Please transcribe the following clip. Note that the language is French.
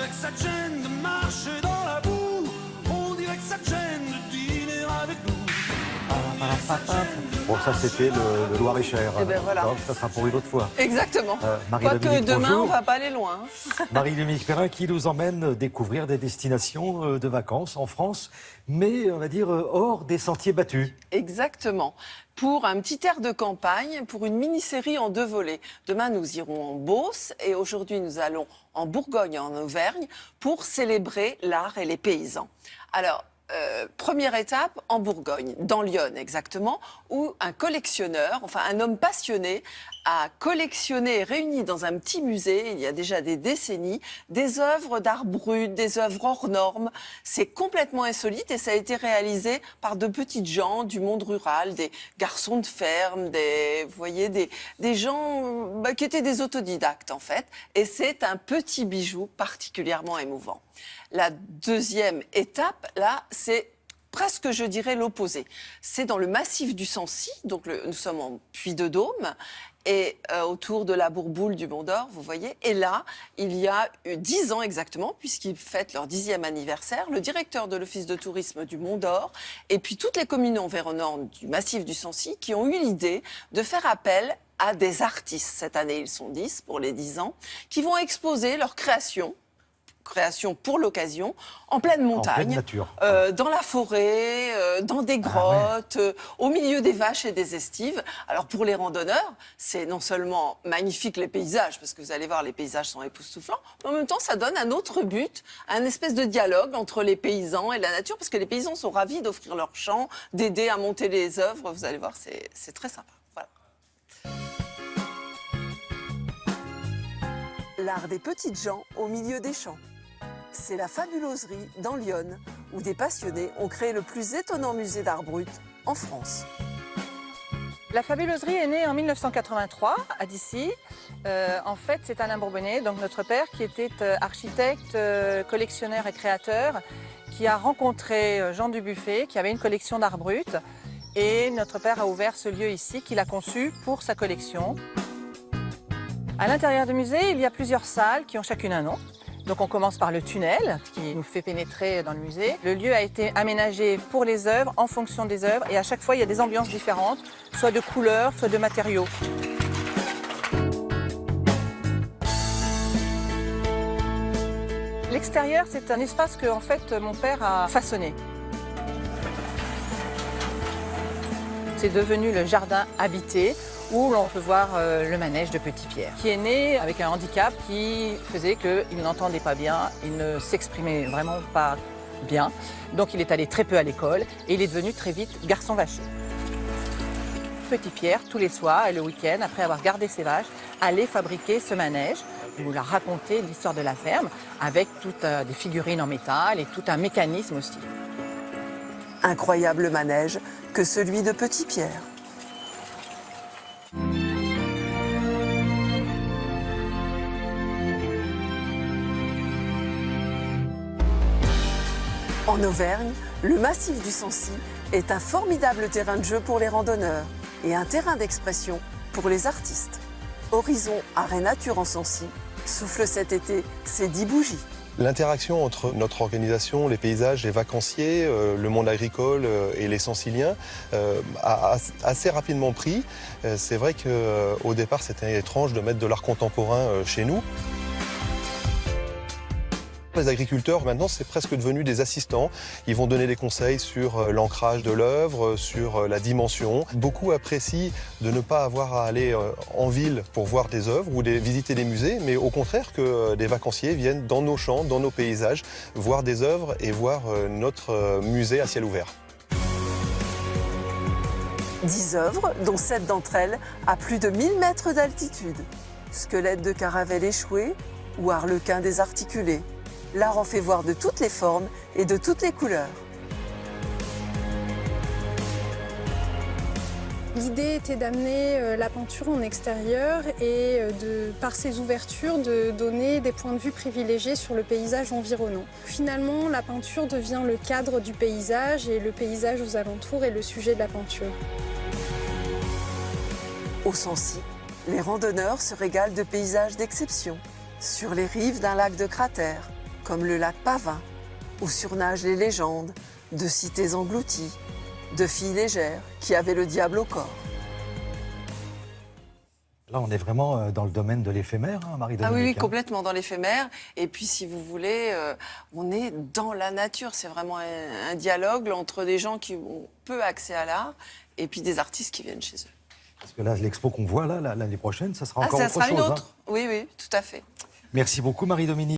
dirait que ça te gêne de marcher dans la boue. On dirait que ça te gêne de dîner avec nous. Bon, ça c'était le Loir-et-Cher. Eh ben voilà. Ça sera pour une autre fois. Exactement. Quoique Marie-Dominique, demain, bonjour. on va pas aller loin. Marie-Dominique Perrin qui nous emmène découvrir des destinations de vacances en France, mais on va dire hors des sentiers battus. Exactement. Pour un petit air de campagne, pour une mini-série en 2 volets. Demain, nous irons en Beauce et aujourd'hui, nous allons en Bourgogne et en Auvergne pour célébrer l'art et les paysans. Alors, première étape en Bourgogne, dans Lyon exactement, où un collectionneur, enfin un homme passionné, a collectionné et réuni dans un petit musée, il y a déjà des décennies, des œuvres d'art brut, des œuvres hors normes. C'est complètement insolite et ça a été réalisé par de petites gens du monde rural, des garçons de ferme, vous voyez, des gens qui étaient des autodidactes en fait. Et c'est un petit bijou particulièrement émouvant. La deuxième étape, là, c'est presque, je dirais, l'opposé. C'est dans le massif du Sancy, donc nous sommes en Puy-de-Dôme, et autour de la Bourboule du Mont-d'Or, vous voyez. Et là, il y a 10 ans exactement, puisqu'ils fêtent leur 10e anniversaire, le directeur de l'Office de tourisme du Mont-d'Or, et puis toutes les communes environnantes du massif du Sancy, qui ont eu l'idée de faire appel à des artistes. Cette année, ils sont 10 pour les 10 ans, qui vont exposer leurs création pour l'occasion, en pleine montagne, En pleine nature. dans la forêt, dans des grottes, au milieu des vaches et des estives. Alors pour les randonneurs, c'est non seulement magnifique les paysages, parce que vous allez voir, les paysages sont époustouflants, mais en même temps, ça donne un autre but, un espèce de dialogue entre les paysans et la nature, parce que les paysans sont ravis d'offrir leur champ, d'aider à monter les œuvres. Vous allez voir, c'est très sympa. Voilà. L'art des petites gens au milieu des champs. C'est la fabuloserie dans Lyon, où des passionnés ont créé le plus étonnant musée d'art brut en France. La fabuloserie est née en 1983 à Dissy. En fait, c'est Alain Bourbonnais, donc notre père, qui était architecte, collectionneur et créateur, qui a rencontré Jean Dubuffet, qui avait une collection d'art brut. Et notre père a ouvert ce lieu ici, qu'il a conçu pour sa collection. À l'intérieur du musée, il y a plusieurs salles qui ont chacune un nom. Donc on commence par le tunnel qui nous fait pénétrer dans le musée. Le lieu a été aménagé pour les œuvres, en fonction des œuvres, et à chaque fois il y a des ambiances différentes, soit de couleurs, soit de matériaux. L'extérieur, c'est un espace que en fait, mon père a façonné. C'est devenu le jardin habité, où l'on peut voir le manège de Petit Pierre, qui est né avec un handicap qui faisait qu'il n'entendait pas bien, il ne s'exprimait vraiment pas bien. Donc il est allé très peu à l'école et il est devenu très vite garçon vacher. Petit Pierre, tous les soirs et le week-end, après avoir gardé ses vaches, allait fabriquer ce manège. Il nous a raconté l'histoire de la ferme avec toutes des figurines en métal et tout un mécanisme aussi. Incroyable manège que celui de Petit Pierre. En Auvergne, le massif du Sancy est un formidable terrain de jeu pour les randonneurs et un terrain d'expression pour les artistes. Horizon Art et Nature en Sancy souffle cet été ses 10 bougies. L'interaction entre notre organisation, les paysages, les vacanciers, le monde agricole et les Sanciliens a assez rapidement pris. C'est vrai qu'au départ, c'était étrange de mettre de l'art contemporain chez nous. Les agriculteurs, maintenant, c'est presque devenu des assistants. Ils vont donner des conseils sur l'ancrage de l'œuvre, sur la dimension. Beaucoup apprécient de ne pas avoir à aller en ville pour voir des œuvres ou visiter des musées, mais au contraire que des vacanciers viennent dans nos champs, dans nos paysages, voir des œuvres et voir notre musée à ciel ouvert. 10 œuvres, dont 7 d'entre elles à plus de 1000 mètres d'altitude. Squelette de caravelle échoué ou arlequin désarticulé. L'art en fait voir de toutes les formes et de toutes les couleurs. L'idée était d'amener la peinture en extérieur et par ses ouvertures de donner des points de vue privilégiés sur le paysage environnant. Finalement, la peinture devient le cadre du paysage et le paysage aux alentours est le sujet de la peinture. Au Sancy, les randonneurs se régalent de paysages d'exception. Sur les rives d'un lac de cratères, comme le lac Pavin, où surnagent les légendes de cités englouties, de filles légères qui avaient le diable au corps. Là, on est vraiment dans le domaine de l'éphémère, hein, Ah Marie-Dominique. oui, oui, hein. complètement dans l'éphémère. Et puis, si vous voulez, on est dans la nature. C'est vraiment un dialogue entre des gens qui ont peu accès à l'art et puis des artistes qui viennent chez eux. Parce que là, l'expo qu'on voit là, l'année prochaine, ça sera encore ça autre sera chose. une hein. autre. Oui, oui, tout à fait. Merci beaucoup, Marie-Dominique.